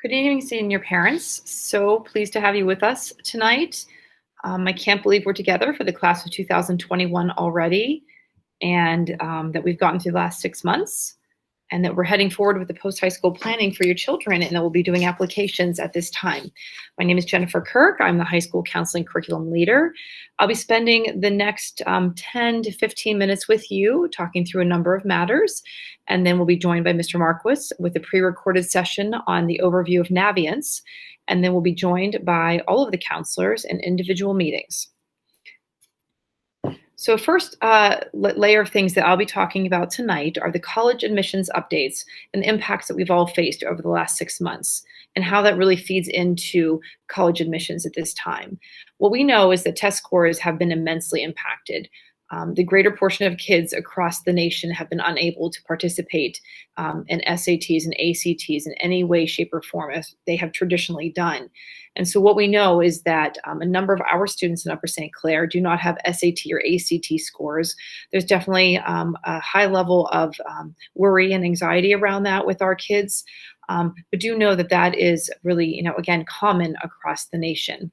Good evening, senior parents. So pleased to have you with us tonight. I can't believe we're together for the class of 2021 already, and that we've gotten through the last 6 months, and that we're heading forward with the post-high school planning for your children, and that we'll be doing applications at this time. My name is Jennifer Kirk. I'm the high school counseling curriculum leader. I'll be spending the next 10 to 15 minutes with you talking through a number of matters, and then we'll be joined by Mr. Marquis with a pre-recorded session on the overview of Naviance, and then we'll be joined by all of the counselors in individual meetings. So first layer of things that I'll be talking about tonight are the college admissions updates and the impacts that we've all faced over the last 6 months and how that really feeds into college admissions at this time. What we know is that test scores have been immensely impacted. The greater portion of kids across the nation have been unable to participate in SATs and ACTs in any way, shape, or form as they have traditionally done. And so what we know is that a number of our students in Upper St. Clair do not have SAT or ACT scores. There's definitely a high level of worry and anxiety around that with our kids, but do know that that is really, again, common across the nation.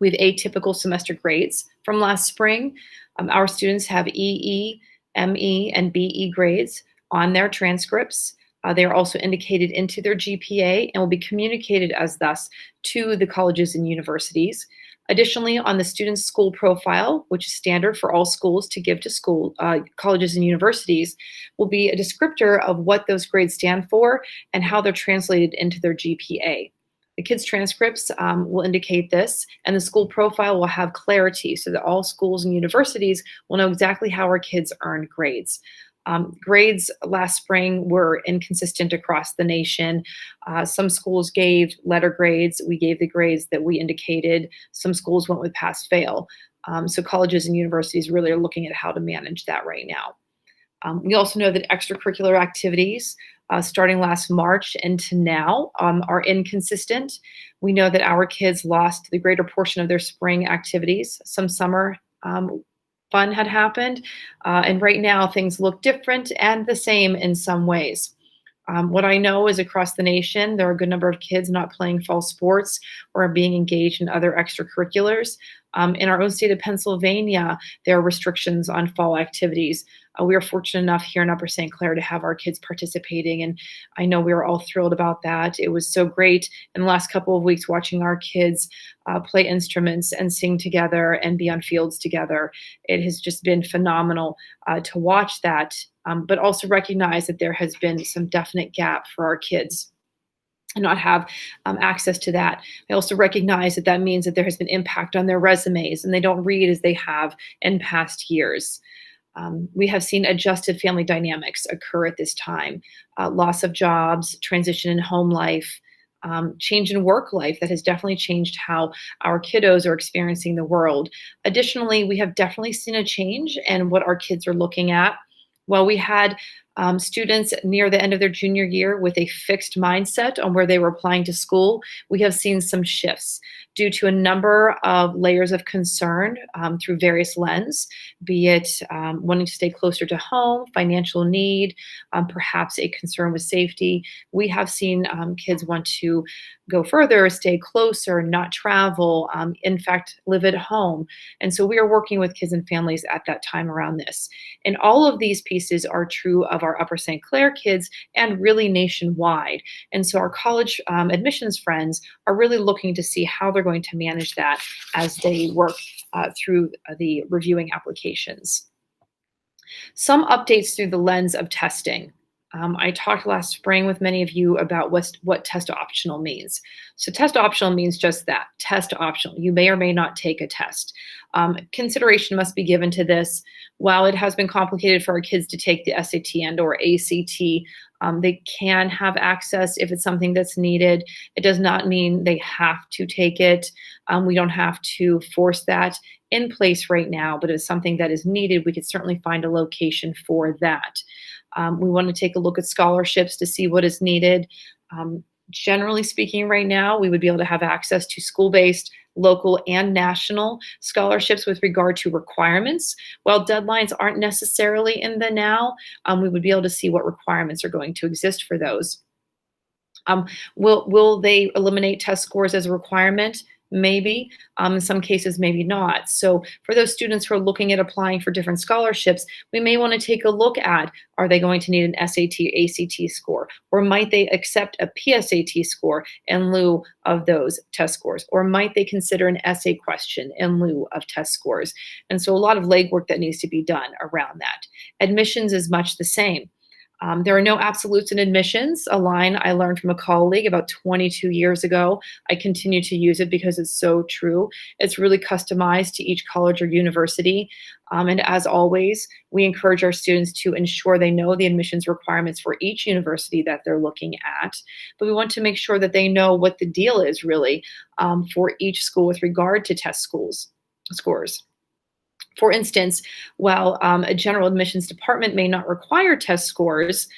We have atypical semester grades from last spring. Our students have EE, ME, and BE grades on their transcripts. They are also indicated into their GPA and will be communicated as thus to the colleges and universities. Additionally, on the student's school profile, which is standard for all schools to give to colleges and universities, will be a descriptor of what those grades stand for and how they're translated into their GPA. The kids' transcripts will indicate this, and the school profile will have clarity so that all schools and universities will know exactly how our kids earned grades. Grades last spring were inconsistent across the nation. Some schools gave letter grades. We gave the grades that we indicated. Some schools went with pass-fail. So colleges and universities really are looking at how to manage that right now. We also know that extracurricular activities starting last March into now are inconsistent. We know that our kids lost the greater portion of their spring activities. Some summer fun had happened, and right now things look different and the same in some ways. What I know is across the nation, there are a good number of kids not playing fall sports or being engaged in other extracurriculars. In our own state of Pennsylvania, there are restrictions on fall activities. We are fortunate enough here in Upper St. Clair to have our kids participating, and I know we were all thrilled about that. It was so great in the last couple of weeks watching our kids play instruments and sing together and be on fields together. It has just been phenomenal to watch that, but also recognize that there has been some definite gap for our kids and not have access to that. I also recognize that that means that there has been impact on their resumes and they don't read as they have in past years. We have seen adjusted family dynamics occur at this time, loss of jobs, transition in home life, change in work life that has definitely changed how our kiddos are experiencing the world. Additionally, we have definitely seen a change in what our kids are looking at. While we had students near the end of their junior year with a fixed mindset on where they were applying to school, we have seen some shifts due to a number of layers of concern through various lenses, be it wanting to stay closer to home, financial need, perhaps a concern with safety. We have seen kids want to go further, stay closer, not travel, in fact, live at home. And so we are working with kids and families at that time around this. And all of these pieces are true of our Upper St. Clair kids and really nationwide. And so our college admissions friends are really looking to see how they're going to manage that as they work through the reviewing applications. Some updates through the lens of testing. I talked last spring with many of you about what test optional means. So test optional means just that, test optional. You may or may not take a test. Consideration must be given to this. While it has been complicated for our kids to take the SAT and or ACT, they can have access if it's something that's needed. It does not mean they have to take it. We don't have to force that in place right now, but if it's something that is needed, we could certainly find a location for that. We want to take a look at scholarships to see what is needed. Generally speaking, right now, we would be able to have access to school-based, local, and national scholarships with regard to requirements. While deadlines aren't necessarily in the now, we would be able to see what requirements are going to exist for those. Um, will they eliminate test scores as a requirement? Maybe. In some cases, maybe not. So for those students who are looking at applying for different scholarships, we may want to take a look at, are they going to need an SAT, ACT score? Or might they accept a PSAT score in lieu of those test scores? Or might they consider an essay question in lieu of test scores? And so a lot of legwork that needs to be done around that. Admissions is much the same. There are no absolutes in admissions, a line I learned from a colleague about 22 years ago. I continue to use it because it's so true. It's really customized to each college or university. And as always, we encourage our students to ensure they know the admissions requirements for each university that they're looking at. But we want to make sure that they know what the deal is really for each school with regard to test scores. For instance, while a general admissions department may not require test scores,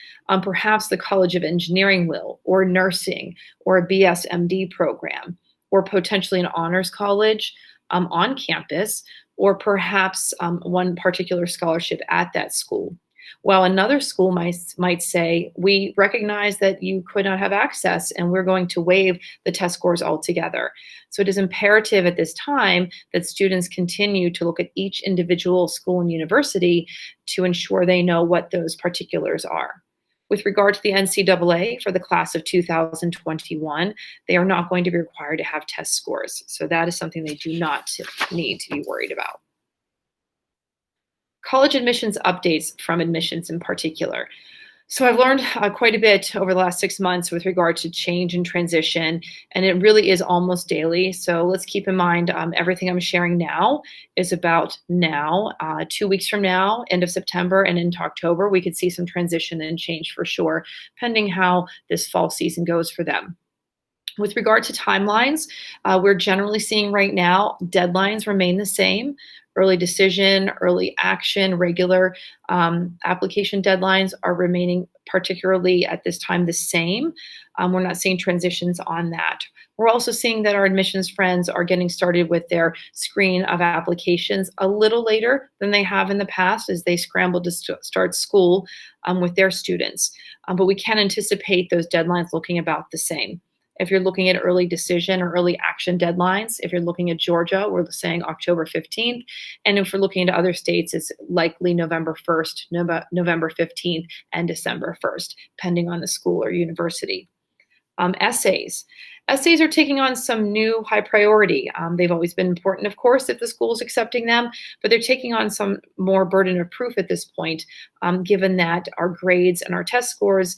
perhaps the College of Engineering will, or nursing, or a BSMD program, or potentially an honors college on campus, or perhaps one particular scholarship at that school. While another school might say, we recognize that you could not have access and we're going to waive the test scores altogether. So it is imperative at this time that students continue to look at each individual school and university to ensure they know what those particulars are. With regard to the NCAA for the class of 2021, they are not going to be required to have test scores. So that is something they do not need to be worried about. College admissions updates from admissions in particular. So I've learned quite a bit over the last 6 months with regard to change and transition, and it really is almost daily. So let's keep in mind everything I'm sharing now is about now. 2 weeks from now, end of September and into October, we could see some transition and change for sure, pending how this fall season goes for them. With regard to timelines, we're generally seeing right now deadlines remain the same. Early decision, early action, regular application deadlines are remaining particularly at this time the same. We're not seeing transitions on that. We're also seeing that our admissions friends are getting started with their screen of applications a little later than they have in the past as they scramble to start school with their students. But we can anticipate those deadlines looking about the same. If you're looking at early decision or early action deadlines, if you're looking at Georgia, we're saying October 15th. And if we're looking into other states, it's likely November 1st, November 15th, and December 1st, depending on the school or university. Essays. Essays are taking on some new high priority. They've always been important, of course, if the school is accepting them, but they're taking on some more burden of proof at this point, given that our grades and our test scores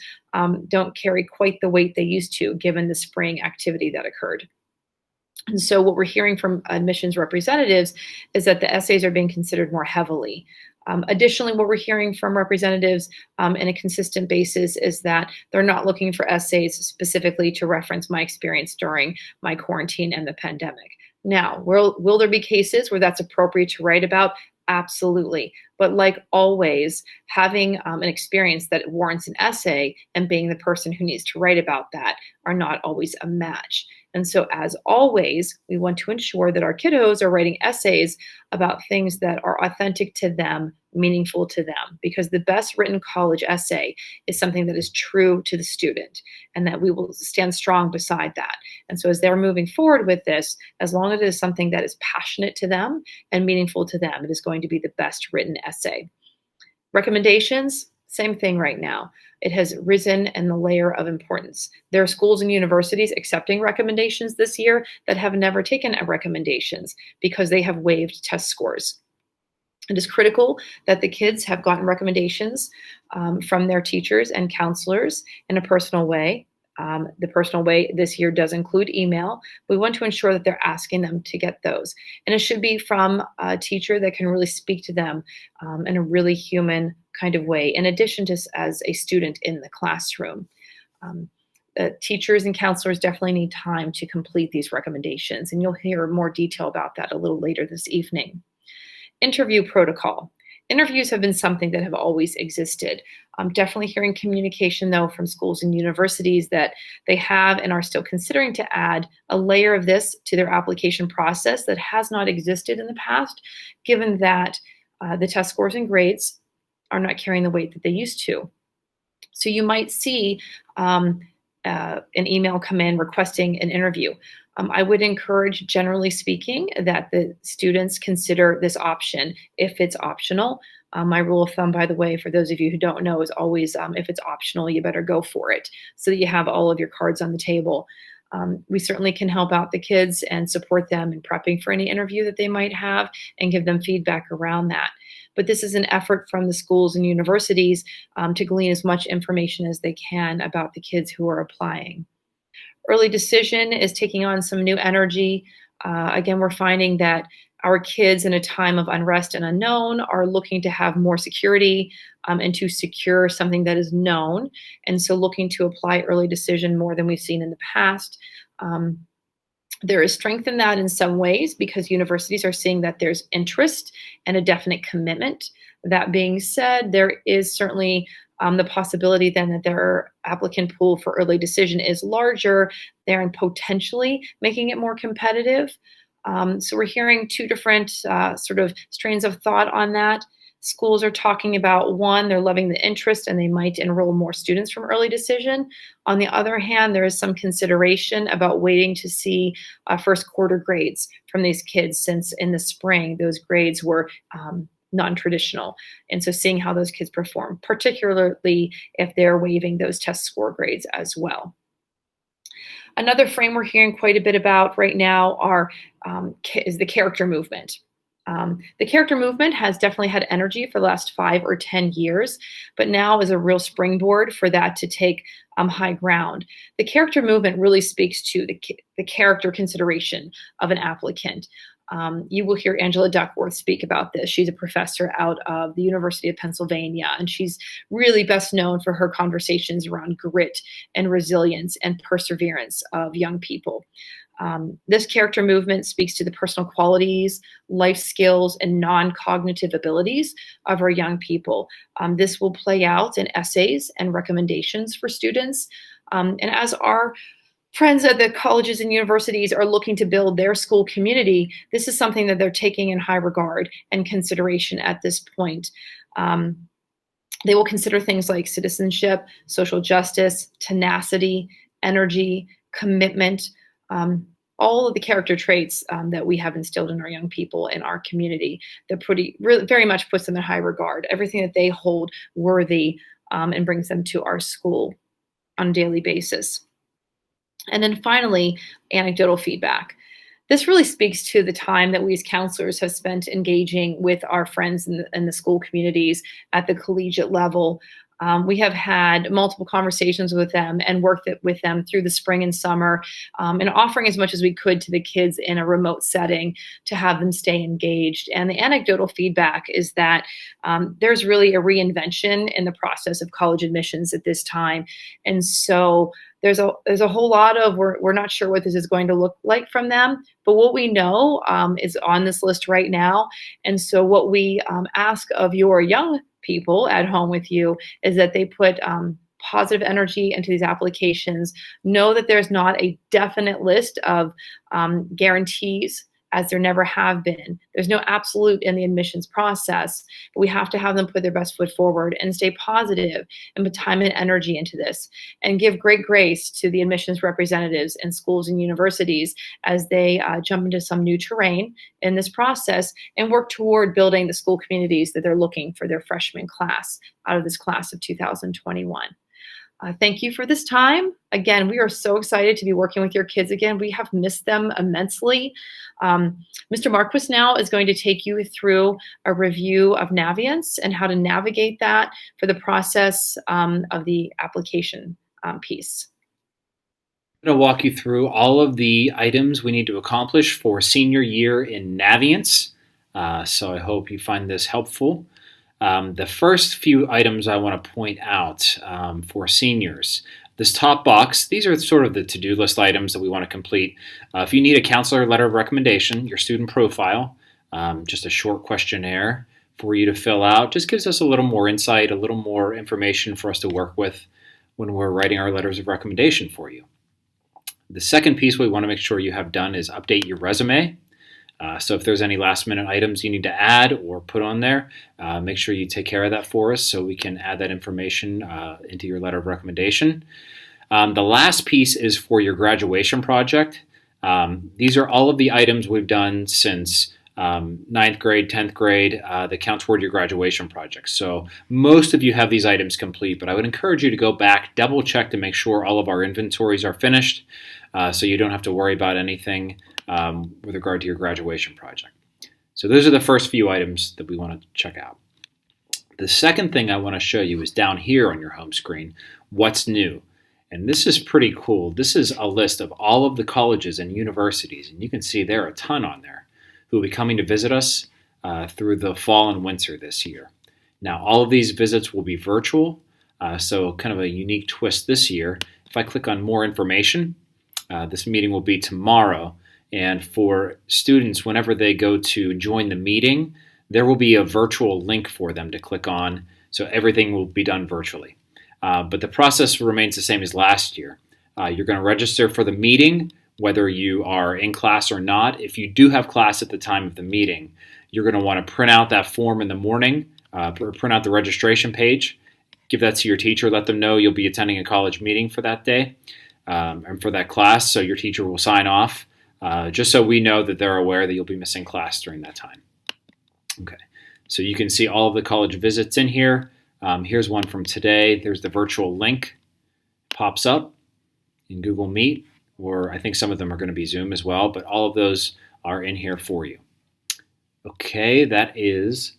don't carry quite the weight they used to, given the spring activity that occurred. And so what we're hearing from admissions representatives is that the essays are being considered more heavily. Additionally, what we're hearing from representatives in a consistent basis is that they're not looking for essays specifically to reference my experience during my quarantine and the pandemic. Now, will there be cases where that's appropriate to write about? Absolutely. But like always, having an experience that warrants an essay and being the person who needs to write about that are not always a match. And so, as always, we want to ensure that our kiddos are writing essays about things that are authentic to them, meaningful to them, because the best written college essay is something that is true to the student and that we will stand strong beside that. And so, as they're moving forward with this, as long as it is something that is passionate to them and meaningful to them, it is going to be the best written essay. Recommendations, same thing right now. It has risen in the layer of importance. There are schools and universities accepting recommendations this year that have never taken recommendations because they have waived test scores. It is critical that the kids have gotten recommendations from their teachers and counselors in a personal way. The personal way this year does include email. We want to ensure that they're asking them to get those. And it should be from a teacher that can really speak to them in a really human kind of way, in addition to as a student in the classroom. Teachers and counselors definitely need time to complete these recommendations, and you'll hear more detail about that a little later this evening. Interview protocol. Interviews have been something that have always existed. I'm definitely hearing communication, though, from schools and universities that they have and are still considering to add a layer of this to their application process that has not existed in the past, given that the test scores and grades are not carrying the weight that they used to. So you might see an email come in requesting an interview. I would encourage, generally speaking, that the students consider this option if it's optional. My rule of thumb, by the way, for those of you who don't know, is always if it's optional, you better go for it so that you have all of your cards on the table. We certainly can help out the kids and support them in prepping for any interview that they might have and give them feedback around that. But this is an effort from the schools and universities to glean as much information as they can about the kids who are applying. Early decision is taking on some new energy. Again, we're finding that our kids in a time of unrest and unknown are looking to have more security and to secure something that is known. And so looking to apply early decision more than we've seen in the past. There is strength in that in some ways because universities are seeing that there's interest and a definite commitment. That being said, there is certainly the possibility then that their applicant pool for early decision is larger there and potentially making it more competitive. So we're hearing two different sort of strains of thought on that. Schools are talking about one, they're loving the interest and they might enroll more students from early decision. On the other hand, there is some consideration about waiting to see first quarter grades from these kids since in the spring, those grades were non-traditional. And so seeing how those kids perform, particularly if they're waiving those test score grades as well. Another frame we're hearing quite a bit about right now is the character movement. The character movement has definitely had energy for the last 5 or 10 years, but now is a real springboard for that to take high ground. The character movement really speaks to the character consideration of an applicant. You will hear Angela Duckworth speak about this. She's a professor out of the University of Pennsylvania, and she's really best known for her conversations around grit and resilience and perseverance of young people. This character movement speaks to the personal qualities, life skills, and non-cognitive abilities of our young people. This will play out in essays and recommendations for students. And as our friends at the colleges and universities are looking to build their school community, this is something that they're taking in high regard and consideration at this point. They will consider things like citizenship, social justice, tenacity, energy, commitment, all of the character traits that we have instilled in our young people in our community that really, very much puts them in high regard. Everything that they hold worthy and brings them to our school on a daily basis. And then finally, anecdotal feedback. This really speaks to the time that we as counselors have spent engaging with our friends in the school communities at the collegiate level. We have had multiple conversations with them and worked with them through the spring and summer and offering as much as we could to the kids in a remote setting to have them stay engaged. And the anecdotal feedback is that there's really a reinvention in the process of college admissions at this time. And so there's a whole lot of we're not sure what this is going to look like from them, but what we know is on this list right now. And so what we ask of your young people at home with you is that they put positive energy into these applications. Know that there's not a definite list of guarantees, as there never have been. There's no absolute in the admissions process, but we have to have them put their best foot forward and stay positive and put time and energy into this and give great grace to the admissions representatives in schools and universities as they jump into some new terrain in this process and work toward building the school communities that they're looking for their freshman class out of this class of 2021. Thank you for this time. Again, we are so excited to be working with your kids again. We have missed them immensely. Mr. Marquis now is going to take you through a review of Naviance and how to navigate that for the process of the application piece. I'm going to walk you through all of the items we need to accomplish for senior year in Naviance. So I hope you find this helpful. The first few items I want to point out for seniors. This top box, these are sort of the to-do list items that we want to complete. If you need a counselor letter of recommendation, your student profile, just a short questionnaire for you to fill out, just gives us a little more insight, a little more information for us to work with when we're writing our letters of recommendation for you. The second piece we want to make sure you have done is update your resume. So if there's any last minute items you need to add or put on there, make sure you take care of that for us so we can add that information into your letter of recommendation. The last piece is for your graduation project. These are all of the items we've done since ninth grade, 10th grade that count toward your graduation project. So most of you have these items complete, but I would encourage you to go back, double check to make sure all of our inventories are finished so you don't have to worry about anything with regard to your graduation project. So those are the first few items that we want to check out. The second thing I want to show you is down here on your home screen, what's new. And this is pretty cool. This is a list of all of the colleges and universities, and you can see there are a ton on there who will be coming to visit us through the fall and winter this year. Now, all of these visits will be virtual, so kind of a unique twist this year. If I click on more information, this meeting will be tomorrow, and for students, whenever they go to join the meeting, there will be a virtual link for them to click on, so everything will be done virtually. But the process remains the same as last year. You're going to register for the meeting, whether you are in class or not. If you do have class at the time of the meeting, you're going to want to print out that form in the morning, print out the registration page, give that to your teacher, let them know you'll be attending a college meeting for that day and for that class, so your teacher will sign off, just so we know that they're aware that you'll be missing class during that time. Okay, so you can see all of the college visits in here. Here's one from today. There's the virtual link, pops up in Google Meet, or I think some of them are going to be Zoom as well, but all of those are in here for you. Okay, that is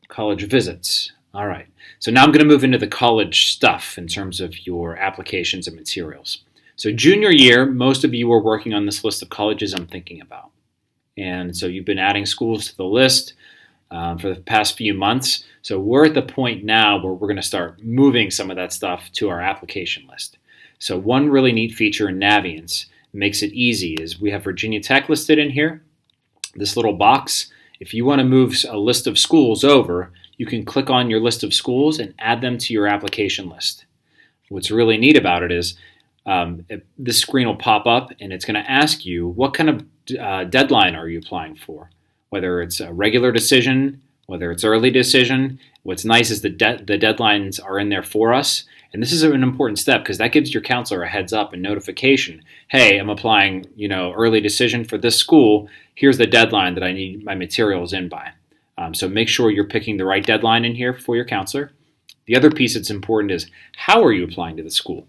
college visits. All right, so now I'm going to move into the college stuff in terms of your applications and materials. So junior year, most of you are working on this list of colleges I'm thinking about. And so you've been adding schools to the list for the past few months. So we're at the point now where we're going to start moving some of that stuff to our application list. So one really neat feature in Naviance makes it easy is we have Virginia Tech listed in here. This little box, if you want to move a list of schools over, you can click on your list of schools and add them to your application list. What's really neat about it is this screen will pop up and it's going to ask you what kind of deadline are you applying for, whether it's a regular decision, whether it's early decision. What's nice is the deadlines are in there for us. And this is an important step because that gives your counselor a heads up and notification. Hey, I'm applying, early decision for this school. Here's the deadline that I need my materials in by. So make sure you're picking the right deadline in here for your counselor. The other piece that's important is how are you applying to the school?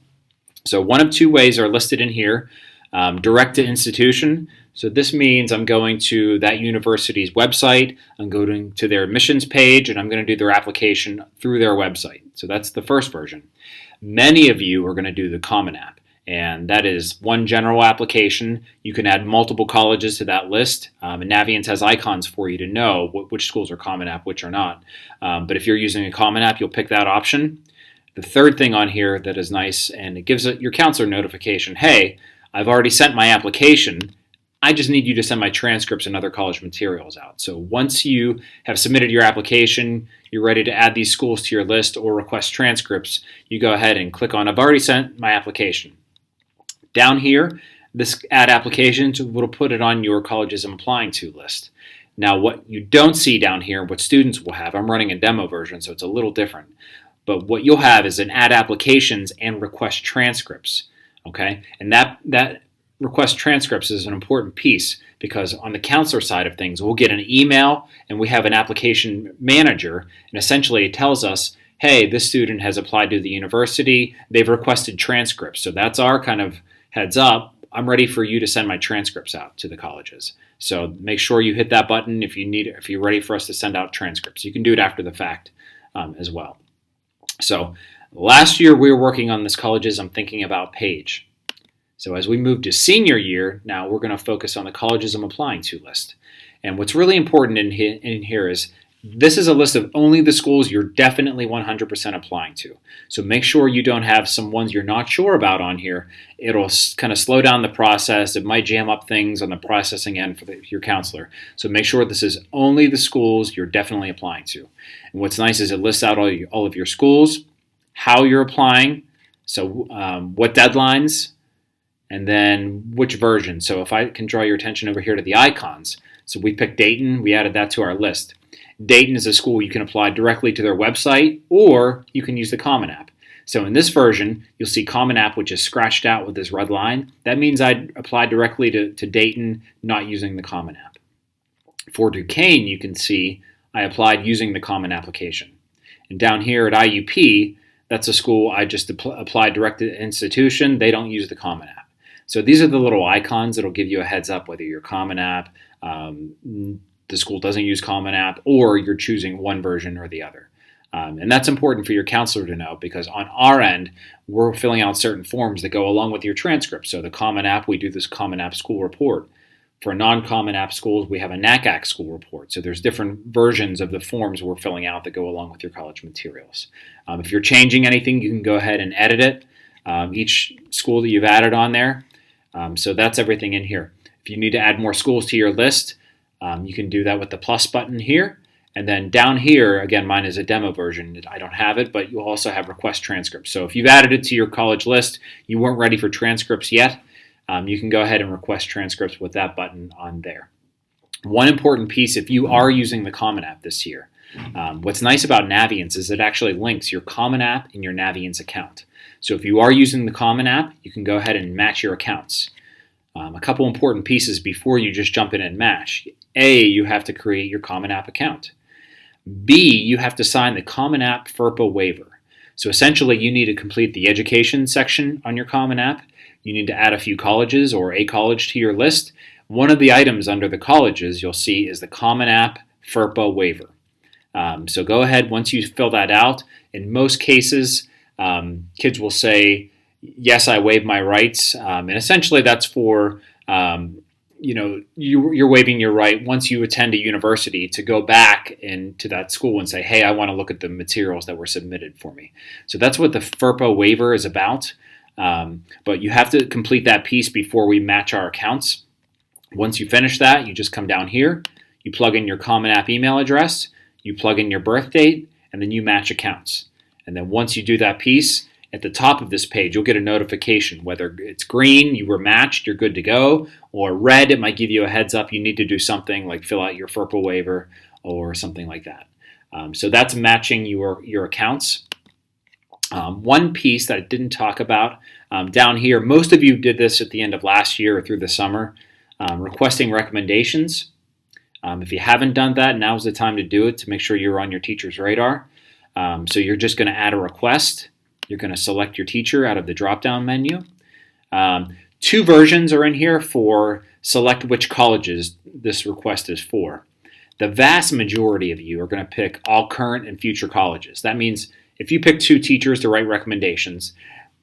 So one of two ways are listed in here. Direct to institution. So this means I'm going to that university's website, I'm going to their admissions page, and I'm going to do their application through their website. So that's the first version. Many of you are going to do the Common App, and that is one general application. You can add multiple colleges to that list, and Naviance has icons for you to know which schools are Common App, which are not. But if you're using a Common App, you'll pick that option. The third thing on here that is nice, and it gives your counselor notification, hey, I've already sent my application. I just need you to send my transcripts and other college materials out. So once you have submitted your application, you're ready to add these schools to your list or request transcripts, you go ahead and click on I've already sent my application. Down here, this add applications will put it on your colleges I'm applying to list. Now what you don't see down here, what students will have, I'm running a demo version so it's a little different, but what you'll have is an add applications and request transcripts. Okay, and that request transcripts is an important piece because on the counselor side of things, we'll get an email and we have an application manager, and essentially it tells us, hey, this student has applied to the university, they've requested transcripts. So that's our kind of heads up. I'm ready for you to send my transcripts out to the colleges. So make sure you hit that button if you're ready for us to send out transcripts. You can do it after the fact as well. So last year we were working on this colleges I'm thinking about page. So as we move to senior year, now we're going to focus on the colleges I'm applying to list. And what's really important in here is this is a list of only the schools you're definitely 100% applying to. So make sure you don't have some ones you're not sure about on here. It'll kind of slow down the process. It might jam up things on the processing end for your counselor. So make sure this is only the schools you're definitely applying to. And what's nice is it lists out all of your schools, how you're applying, so what deadlines, and then which version. So if I can draw your attention over here to the icons. So we picked Dayton, we added that to our list. Dayton is a school you can apply directly to their website, or you can use the Common App. So in this version, you'll see Common App, which is scratched out with this red line. That means I applied directly to Dayton, not using the Common App. For Duquesne, you can see I applied using the Common Application. And down here at IUP, that's a school I just applied direct to the institution. They don't use the Common App. So these are the little icons that'll give you a heads up whether your Common App, the school doesn't use Common App, or you're choosing one version or the other. And that's important for your counselor to know, because on our end, we're filling out certain forms that go along with your transcript. So the Common App, we do this Common App school report. For non-Common App schools, we have a NACAC school report. So there's different versions of the forms we're filling out that go along with your college materials. If you're changing anything, you can go ahead and edit it, each school that you've added on there. So that's everything in here. If you need to add more schools to your list, you can do that with the plus button here. And then down here, again, mine is a demo version. I don't have it, but you'll also have request transcripts. So if you've added it to your college list, you weren't ready for transcripts yet, you can go ahead and request transcripts with that button on there. One important piece, if you are using the Common App this year, what's nice about Naviance is it actually links your Common App and your Naviance account. So if you are using the Common App, you can go ahead and match your accounts. A couple important pieces before you just jump in and match. A, you have to create your Common App account. B, you have to sign the Common App FERPA waiver. So essentially, you need to complete the education section on your Common App. You need to add a few colleges or a college to your list. One of the items under the colleges you'll see is the Common App FERPA waiver. So go ahead, once you fill that out. In most cases, kids will say, yes, I waive my rights. And essentially that's for you're waiving your right once you attend a university to go back into that school and say, hey, I want to look at the materials that were submitted for me. So that's what the FERPA waiver is about. But you have to complete that piece before we match our accounts. Once you finish that, you just come down here, you plug in your Common App email address, you plug in your birth date, and then you match accounts. And then once you do that piece, at the top of this page, you'll get a notification. Whether it's green, you were matched, you're good to go, or red, it might give you a heads up you need to do something like fill out your FERPA waiver or something like that. So that's matching your accounts. One piece that I didn't talk about down here, most of you did this at the end of last year or through the summer, requesting recommendations. If you haven't done that, now's the time to do it to make sure you're on your teacher's radar. So you're just going to add a request. You're going to select your teacher out of the drop-down menu. Two versions are in here for select which colleges this request is for. The vast majority of you are going to pick all current and future colleges. That means if you pick two teachers to write recommendations,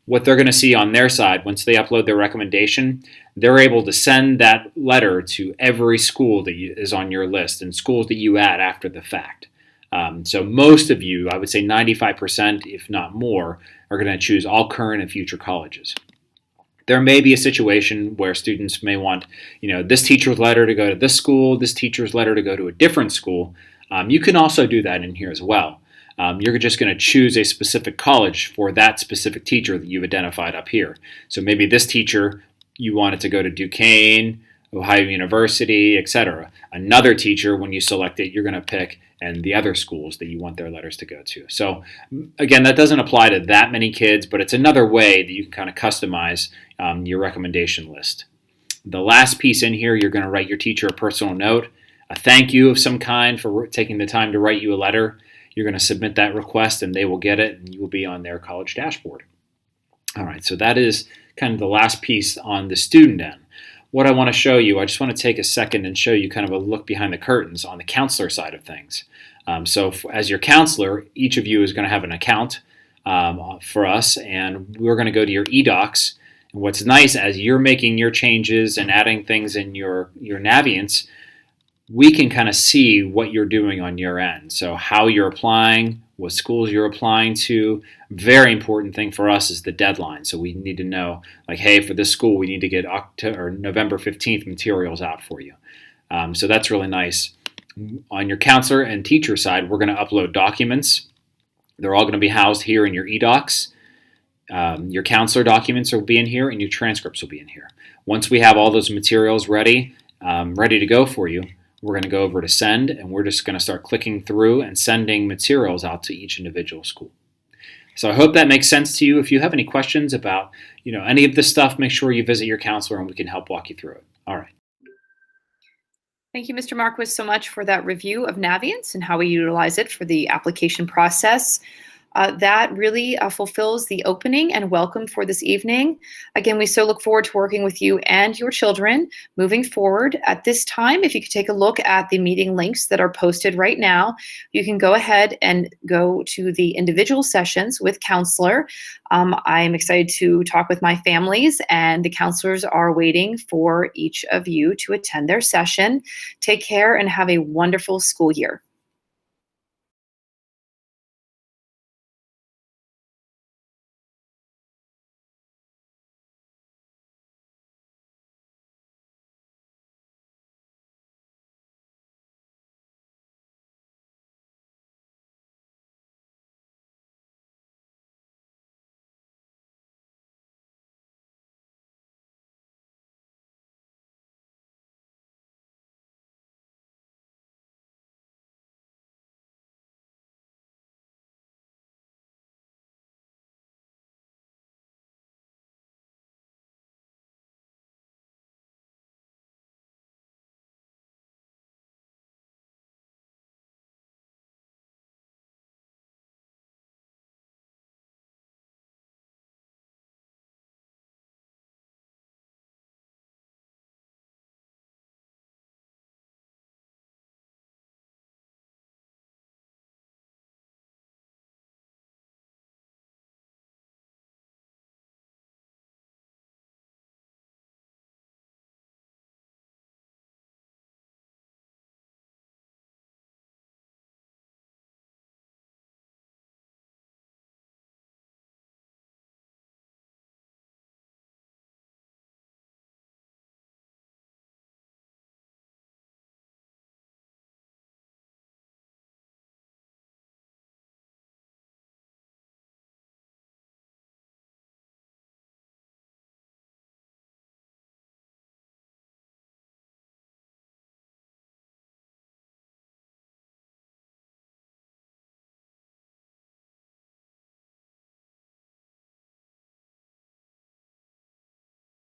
what they're going to see on their side, once they upload their recommendation, they're able to send that letter to every school that is on your list and schools that you add after the fact. So most of you, I would say 95%, if not more, are going to choose all current and future colleges. There may be a situation where students may want, this teacher's letter to go to this school, this teacher's letter to go to a different school. You can also do that in here as well. You're just going to choose a specific college for that specific teacher that you've identified up here. So maybe this teacher, you want it to go to Duquesne, Ohio University, etc. Another teacher, when you select it, you're going to pick and the other schools that you want their letters to go to. So again, that doesn't apply to that many kids, but it's another way that you can kind of customize your recommendation list. The last piece in here, you're going to write your teacher a personal note, a thank you of some kind for taking the time to write you a letter. You're going to submit that request and they will get it and you will be on their college dashboard. All right, so that is kind of the last piece on the student end. What I want to show you, I just want to take a second and show you kind of a look behind the curtains on the counselor side of things. So as your counselor, each of you is going to have an account for us, and we're going to go to your eDocs. And what's nice, as you're making your changes and adding things in your Naviance, we can kind of see what you're doing on your end. So how you're applying, what schools you're applying to. Very important thing for us is the deadline. So we need to know, like, hey, for this school, we need to get November 15th materials out for you. So that's really nice. On your counselor and teacher side, we're going to upload documents. They're all going to be housed here in your eDocs. Your counselor documents will be in here, and your transcripts will be in here. Once we have all those materials ready to go for you, we're going to go over to send, and we're just going to start clicking through and sending materials out to each individual school. So I hope that makes sense to you. If you have any questions about any of this stuff, make sure you visit your counselor and we can help walk you through it. All right. Thank you, Mr. Marquis, so much for that review of Naviance and how we utilize it for the application process. That really fulfills the opening and welcome for this evening. Again, we so look forward to working with you and your children moving forward. At this time, if you could take a look at the meeting links that are posted right now, you can go ahead and go to the individual sessions with counselor. I'm excited to talk with my families, and the counselors are waiting for each of you to attend their session. Take care and have a wonderful school year.